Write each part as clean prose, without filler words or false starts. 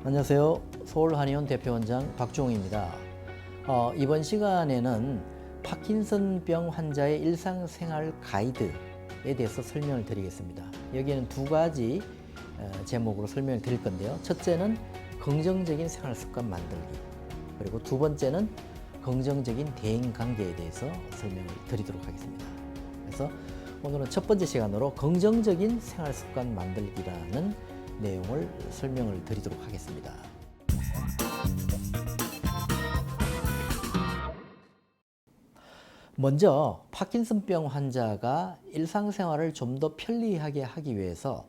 안녕하세요. 서울한의원 대표원장 박종우입니다. 이번 시간에는 파킨슨병 환자의 일상생활 가이드에 대해서 설명을 드리겠습니다. 여기에는 두 가지 제목으로 설명을 드릴 건데요. 첫째는 긍정적인 생활습관 만들기, 그리고 두 번째는 긍정적인 대인관계에 대해서 설명을 드리도록 하겠습니다. 그래서 오늘은 첫 번째 시간으로 긍정적인 생활습관 만들기라는 내용을 설명을 드리도록 하겠습니다. 먼저 파킨슨병 환자가 일상생활을 좀 더 편리하게 하기 위해서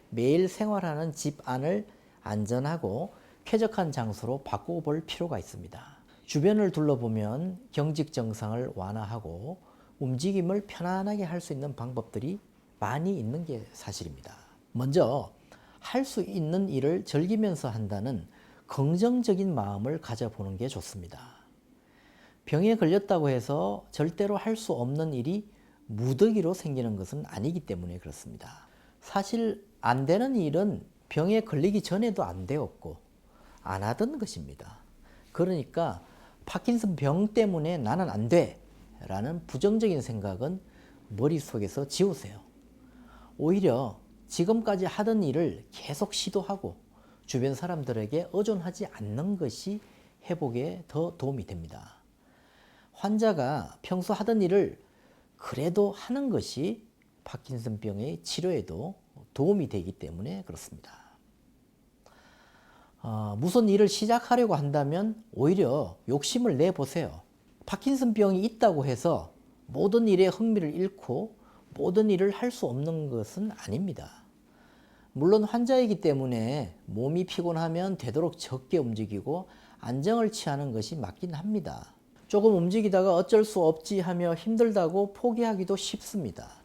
매일 생활하는 집 안을 안전하고 쾌적한 장소로 바꿔볼 필요가 있습니다. 주변을 둘러보면 경직 증상을 완화하고 움직임을 편안하게 할 수 있는 방법들이 많이 있는 게 사실입니다. 먼저 할 수 있는 일을 즐기면서 한다는 긍정적인 마음을 가져보는 게 좋습니다. 병에 걸렸다고 해서 절대로 할 수 없는 일이 무더기로 생기는 것은 아니기 때문에 그렇습니다. 사실 안 되는 일은 병에 걸리기 전에도 안 되었고 안 하던 것입니다. 그러니까 파킨슨 병 때문에 나는 안 돼 라는 부정적인 생각은 머릿속에서 지우세요. 오히려 지금까지 하던 일을 계속 시도하고 주변 사람들에게 의존하지 않는 것이 회복에 더 도움이 됩니다. 환자가 평소 하던 일을 그래도 하는 것이 파킨슨병의 치료에도 도움이 되기 때문에 그렇습니다. 무슨 일을 시작하려고 한다면 오히려 욕심을 내보세요. 파킨슨병이 있다고 해서 모든 일에 흥미를 잃고 모든 일을 할 수 없는 것은 아닙니다. 물론 환자이기 때문에 몸이 피곤하면 되도록 적게 움직이고 안정을 취하는 것이 맞긴 합니다. 조금 움직이다가 어쩔 수 없지 하며 힘들다고 포기하기도 쉽습니다.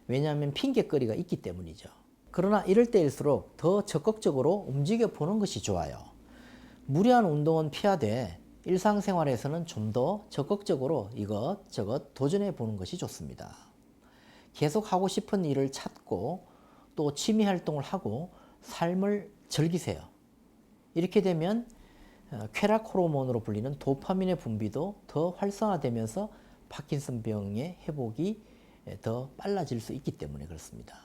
왜냐하면 핑계거리가 있기 때문이죠. 그러나 이럴 때일수록 더 적극적으로 움직여 보는 것이 좋아요. 무리한 운동은 피하되 일상생활에서는 좀 더 적극적으로 이것저것 도전해 보는 것이 좋습니다. 계속 하고 싶은 일을 찾고 또 취미 활동을 하고 삶을 즐기세요. 이렇게 되면 쾌락 호르몬으로 불리는 도파민의 분비도 더 활성화되면서 파킨슨병의 회복이 더 빨라질 수 있기 때문에 그렇습니다.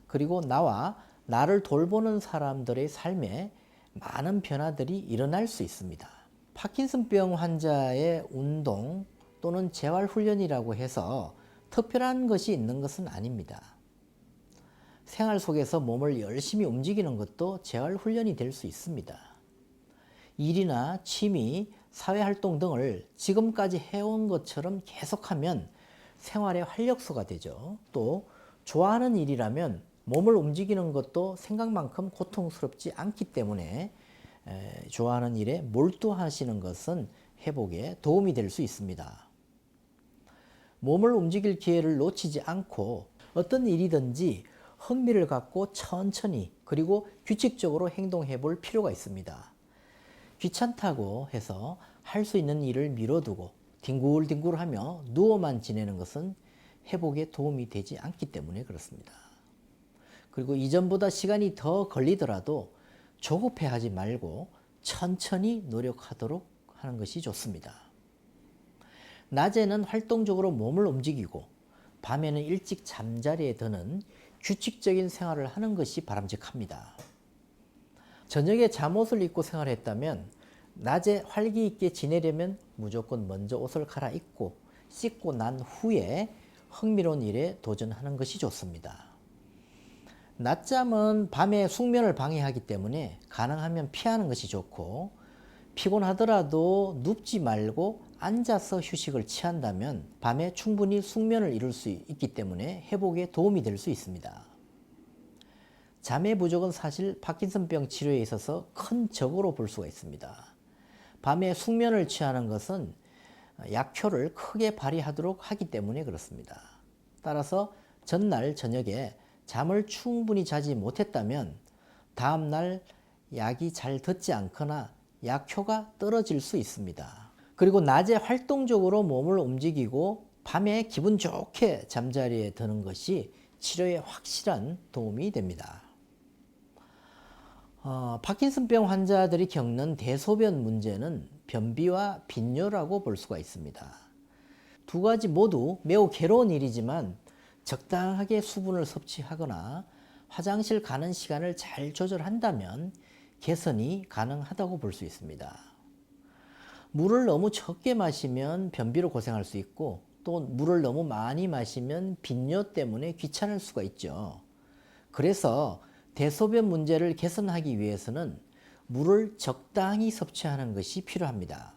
그리고 나와 나를 돌보는 사람들의 삶에 많은 변화들이 일어날 수 있습니다. 파킨슨병 환자의 운동 또는 재활훈련이라고 해서 특별한 것이 있는 것은 아닙니다. 생활 속에서 몸을 열심히 움직이는 것도 재활훈련이 될 수 있습니다. 일이나 취미, 사회활동 등을 지금까지 해온 것처럼 계속하면 생활의 활력소가 되죠. 또 좋아하는 일이라면 몸을 움직이는 것도 생각만큼 고통스럽지 않기 때문에 좋아하는 일에 몰두하시는 것은 회복에 도움이 될 수 있습니다. 몸을 움직일 기회를 놓치지 않고 어떤 일이든지 흥미를 갖고 천천히 그리고 규칙적으로 행동해 볼 필요가 있습니다. 귀찮다고 해서 할 수 있는 일을 미뤄두고 뒹굴뒹굴하며 누워만 지내는 것은 회복에 도움이 되지 않기 때문에 그렇습니다. 그리고 이전보다 시간이 더 걸리더라도 조급해하지 말고 천천히 노력하도록 하는 것이 좋습니다. 낮에는 활동적으로 몸을 움직이고 밤에는 일찍 잠자리에 드는 규칙적인 생활을 하는 것이 바람직합니다. 저녁에 잠옷을 입고 생활했다면 낮에 활기 있게 지내려면 무조건 먼저 옷을 갈아입고 씻고 난 후에 흥미로운 일에 도전하는 것이 좋습니다. 낮잠은 밤에 숙면을 방해하기 때문에 가능하면 피하는 것이 좋고 피곤하더라도 눕지 말고 앉아서 휴식을 취한다면 밤에 충분히 숙면을 이룰 수 있기 때문에 회복에 도움이 될 수 있습니다. 잠의 부족은 사실 파킨슨병 치료에 있어서 큰 적으로 볼 수가 있습니다. 밤에 숙면을 취하는 것은 약효를 크게 발휘하도록 하기 때문에 그렇습니다. 따라서 전날 저녁에 잠을 충분히 자지 못했다면 다음날 약이 잘 듣지 않거나 약효가 떨어질 수 있습니다. 그리고 낮에 활동적으로 몸을 움직이고 밤에 기분 좋게 잠자리에 드는 것이 치료에 확실한 도움이 됩니다. 파킨슨병 환자들이 겪는 대소변 문제는 변비와 빈뇨라고 볼 수가 있습니다. 두 가지 모두 매우 괴로운 일이지만 적당하게 수분을 섭취하거나 화장실 가는 시간을 잘 조절한다면 개선이 가능하다고 볼 수 있습니다. 물을 너무 적게 마시면 변비로 고생할 수 있고 또 물을 너무 많이 마시면 빈뇨 때문에 귀찮을 수가 있죠. 그래서 대소변 문제를 개선하기 위해서는 물을 적당히 섭취하는 것이 필요합니다.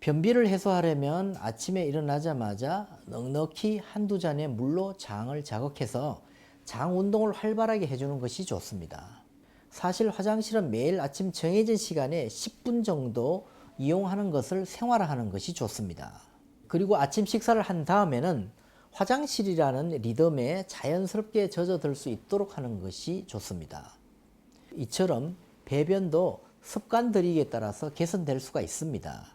변비를 해소하려면 아침에 일어나자마자 넉넉히 한두 잔의 물로 장을 자극해서 장 운동을 활발하게 해주는 것이 좋습니다. 사실 화장실은 매일 아침 정해진 시간에 10분 정도 이용하는 것을 생활화하는 것이 좋습니다. 그리고 아침 식사를 한 다음에는 화장실이라는 리듬에 자연스럽게 젖어들 수 있도록 하는 것이 좋습니다. 이처럼 배변도 습관 들이기에 따라서 개선될 수가 있습니다.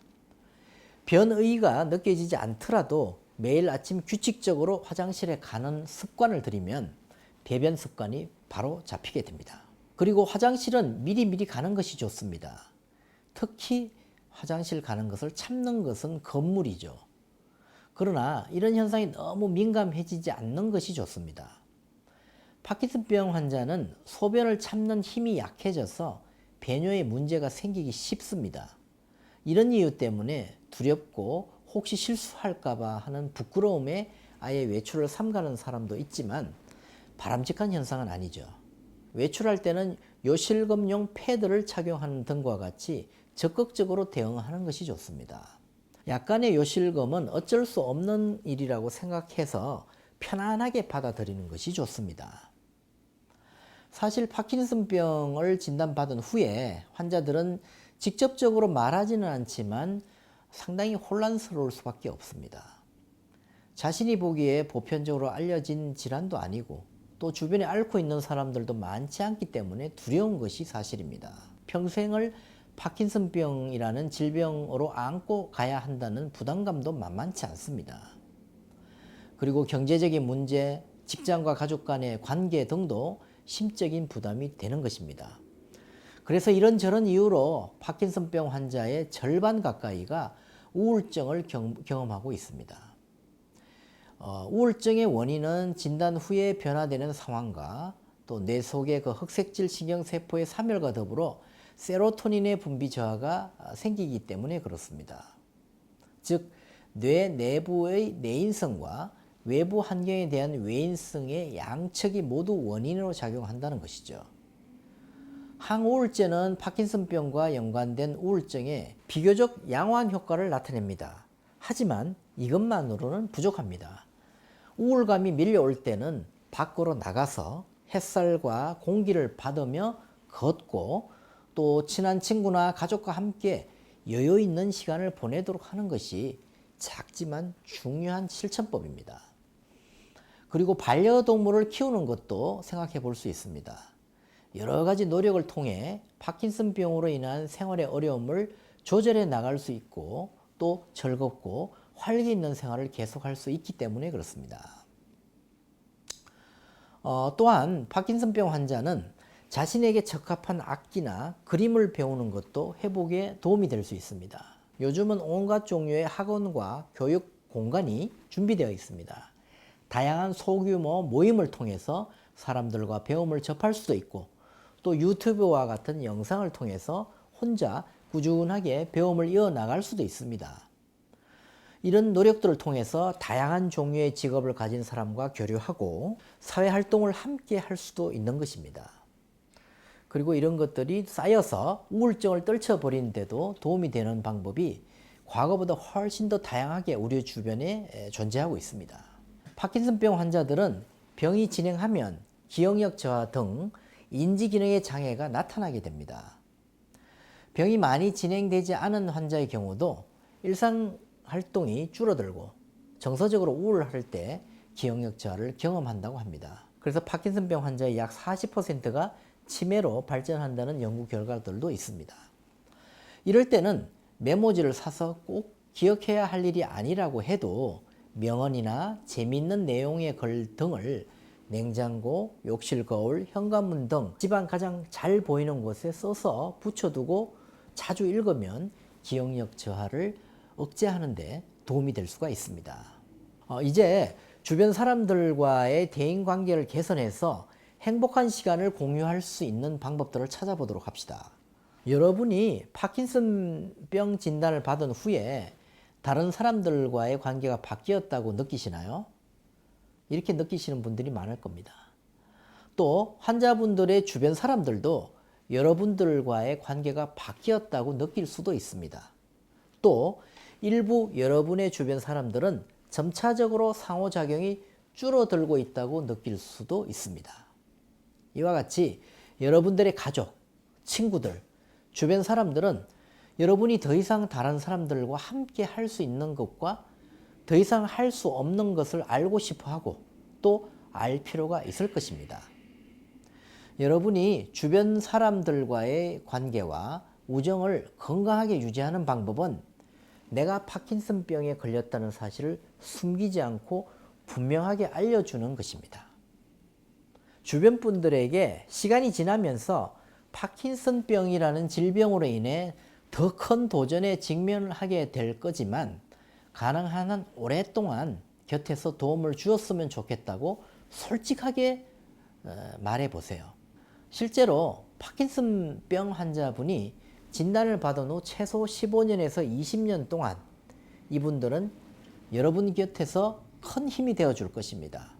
변의가 느껴지지 않더라도 매일 아침 규칙적으로 화장실에 가는 습관을 들이면 배변 습관이 바로 잡히게 됩니다. 그리고 화장실은 미리미리 가는 것이 좋습니다. 특히 화장실 가는 것을 참는 것은 금물이죠. 그러나 이런 현상이 너무 민감해지지 않는 것이 좋습니다. 파킨슨병 환자는 소변을 참는 힘이 약해져서 배뇨에 문제가 생기기 쉽습니다. 이런 이유 때문에 두렵고 혹시 실수할까봐 하는 부끄러움에 아예 외출을 삼가는 사람도 있지만 바람직한 현상은 아니죠. 외출할 때는 요실금용 패드를 착용하는 등과 같이 적극적으로 대응하는 것이 좋습니다. 약간의 요실금은 어쩔 수 없는 일이라고 생각해서 편안하게 받아들이는 것이 좋습니다. 사실 파킨슨병을 진단받은 후에 환자들은 직접적으로 말하지는 않지만 상당히 혼란스러울 수밖에 없습니다. 자신이 보기에 보편적으로 알려진 질환도 아니고 또 주변에 앓고 있는 사람들도 많지 않기 때문에 두려운 것이 사실입니다. 평생을 파킨슨병이라는 질병으로 안고 가야 한다는 부담감도 만만치 않습니다. 그리고 경제적인 문제, 직장과 가족 간의 관계 등도 심적인 부담이 되는 것입니다. 그래서 이런저런 이유로 파킨슨병 환자의 절반 가까이가 우울증을 경험하고 있습니다. 우울증의 원인은 진단 후에 변화되는 상황과 또 뇌 속의 그 흑색질 신경세포의 사멸과 더불어 세로토닌의 분비 저하가 생기기 때문에 그렇습니다. 즉, 뇌 내부의 내인성과 외부 환경에 대한 외인성의 양측이 모두 원인으로 작용한다는 것이죠. 항우울제는 파킨슨병과 연관된 우울증에 비교적 양호한 효과를 나타냅니다. 하지만 이것만으로는 부족합니다. 우울감이 밀려올 때는 밖으로 나가서 햇살과 공기를 받으며 걷고 또 친한 친구나 가족과 함께 여유 있는 시간을 보내도록 하는 것이 작지만 중요한 실천법입니다. 그리고 반려동물을 키우는 것도 생각해 볼 수 있습니다. 여러 가지 노력을 통해 파킨슨병으로 인한 생활의 어려움을 조절해 나갈 수 있고 또 즐겁고 활기 있는 생활을 계속할 수 있기 때문에 그렇습니다. 또한 파킨슨병 환자는 자신에게 적합한 악기나 그림을 배우는 것도 회복에 도움이 될 수 있습니다. 요즘은 온갖 종류의 학원과 교육 공간이 준비되어 있습니다. 다양한 소규모 모임을 통해서 사람들과 배움을 접할 수도 있고 또 유튜브와 같은 영상을 통해서 혼자 꾸준하게 배움을 이어나갈 수도 있습니다. 이런 노력들을 통해서 다양한 종류의 직업을 가진 사람과 교류하고 사회활동을 함께 할 수도 있는 것입니다. 그리고 이런 것들이 쌓여서 우울증을 떨쳐버리는데도 도움이 되는 방법이 과거보다 훨씬 더 다양하게 우리 주변에 존재하고 있습니다. 파킨슨병 환자들은 병이 진행하면 기억력 저하 등 인지기능의 장애가 나타나게 됩니다. 병이 많이 진행되지 않은 환자의 경우도 일상활동이 줄어들고 정서적으로 우울할 때 기억력 저하를 경험한다고 합니다. 그래서 파킨슨병 환자의 약 40%가 치매로 발전한다는 연구 결과들도 있습니다. 이럴 때는 메모지를 사서 꼭 기억해야 할 일이 아니라고 해도 명언이나 재미있는 내용의 글 등을 냉장고, 욕실 거울, 현관문 등 집안 가장 잘 보이는 곳에 써서 붙여두고 자주 읽으면 기억력 저하를 억제하는 데 도움이 될 수가 있습니다. 이제 주변 사람들과의 대인관계를 개선해서 행복한 시간을 공유할 수 있는 방법들을 찾아보도록 합시다. 여러분이 파킨슨병 진단을 받은 후에 다른 사람들과의 관계가 바뀌었다고 느끼시나요? 이렇게 느끼시는 분들이 많을 겁니다. 또 환자분들의 주변 사람들도 여러분들과의 관계가 바뀌었다고 느낄 수도 있습니다. 또 일부 여러분의 주변 사람들은 점차적으로 상호작용이 줄어들고 있다고 느낄 수도 있습니다. 이와 같이 여러분들의 가족, 친구들, 주변 사람들은 여러분이 더 이상 다른 사람들과 함께 할 수 있는 것과 더 이상 할 수 없는 것을 알고 싶어 하고 또 알 필요가 있을 것입니다. 여러분이 주변 사람들과의 관계와 우정을 건강하게 유지하는 방법은 내가 파킨슨병에 걸렸다는 사실을 숨기지 않고 분명하게 알려주는 것입니다. 주변 분들에게 시간이 지나면서 파킨슨병이라는 질병으로 인해 더 큰 도전에 직면하게 될 거지만 가능한 한 오랫동안 곁에서 도움을 주었으면 좋겠다고 솔직하게 말해 보세요. 실제로 파킨슨병 환자분이 진단을 받은 후 최소 15년에서 20년 동안 이분들은 여러분 곁에서 큰 힘이 되어 줄 것입니다.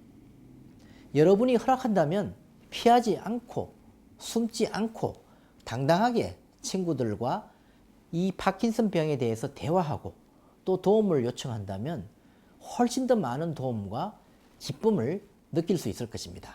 여러분이 허락한다면 피하지 않고 숨지 않고 당당하게 친구들과 이 파킨슨병에 대해서 대화하고 또 도움을 요청한다면 훨씬 더 많은 도움과 기쁨을 느낄 수 있을 것입니다.